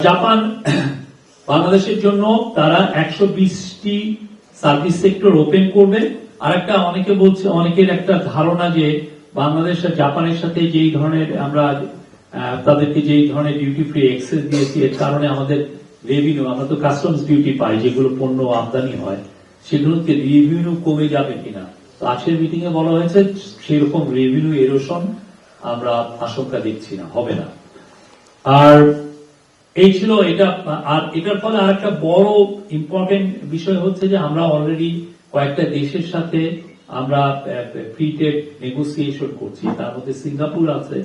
Japan বাংলাদেশের জন্য তারা 120টি সার্ভিস সেক্টর ওপেন করবে। আর একটা অনেকে বলছে, অনেকের একটা ধারণা যে বাংলাদেশ আর জাপানের সাথে যেই ধরনের আমরা তাদেরকে যেই ধরনের ডিউটি ফ্রি অ্যাক্সেস দিয়েছি, এর কারণে আমাদের রেভিনিউ, আমরা তো কাস্টমস ডিউটি পাই যেগুলো পণ্য আমদানি হয়, সেগুলোকে রেভিনিউ কমে যাবে কিনা। তো আজকের মিটিং এ বলা হয়েছে সেরকম রেভিনিউ এরোশন আমরা আশঙ্কা দেখছি না, হবে না। আর এই ছিল এটা। আর এটার ফলে আর একটা বড় ইম্পর্টেন্ট বিষয় হচ্ছে যে আমরা অলরেডি কয়েকটা দেশের সাথে আমরা ফ্রি ট্রেড নেগোসিয়েশন করছি। তার মধ্যে সিঙ্গাপুর আছে,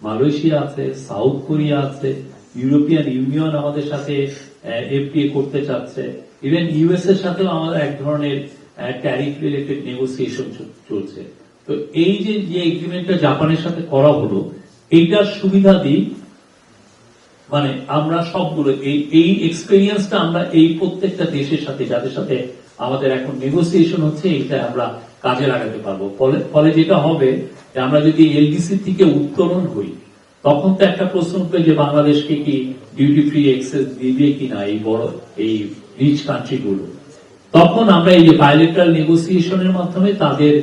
মালয়েশিয়া আছে, সাউথ কোরিয়া আছে, ইউরোপিয়ান ইউনিয়ন আমাদের সাথে এফটিএ করতে চাচ্ছে, ইভেন ইউএস এর সাথেও আমাদের এক ধরনের ট্যারিফ রিলেটেড নেগোসিয়েশন চলছে। তো এই যে এগ্রিমেন্টটা জাপানের সাথে করা হলো, এইটার সুবিধা দিই, মানে আমরা সবগুলো এই এক্সপেরিয়েন্সটা আমরা এই প্রত্যেকটা দেশের সাথে, যাদের সাথে আমাদের এখন নেগোসিয়েশন হচ্ছে, এইটা আমরা কাজে লাগাতে পারবো। ফলে যেটা হবে যে আমরা যদি এলডিসি থেকে উত্তোলন হই, তখন তো একটা প্রশ্ন উঠবে যে বাংলাদেশকে কি ডিউটি ফ্রি অ্যাক্সেস দিবে কিনা এই বড় এই রিচ কান্ট্রি গুলো। তখন আমরা এই যে বায়োলেটারাল নেগোসিয়েশনের মাধ্যমে তাদের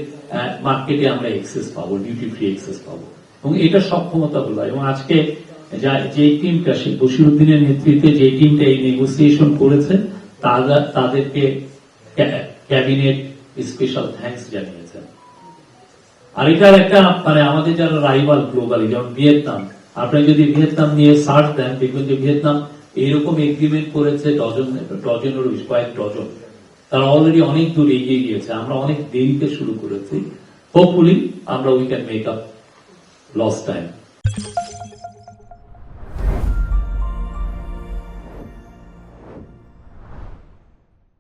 মার্কেটে আমরা অ্যাক্সেস পাবো, ডিউটি ফ্রি অ্যাক্সেস পাবো, এবং এটা সক্ষমতা হলো। এবং আজকে যে টিমটা, শেখ বশিরউদ্দিনের নেতৃত্বে যে টিমটা এই নেগোসিয়েশন করেছে, তাদেরকে ক্যাবিনেট স্পেশাল থ্যাঙ্কস জানিয়েছেন। আর এটার একটা মানে আমাদের যারা রাইভাল গ্লোবালি, যেমন ভিয়েতনাম, আপনি যদি ভিয়েতনাম নিয়ে সার্চ দেন, দেখবেন যে ভিয়েতনাম এরকম এগ্রিমেন্ট করেছে ডজনেরও বেশি, কয়েক ডজন। তারা অলরেডি অনেক দূর এগিয়ে গিয়েছে, আমরা অনেক দেরিতে শুরু করেছি। হোপফুলি আমরা we can make up lost time.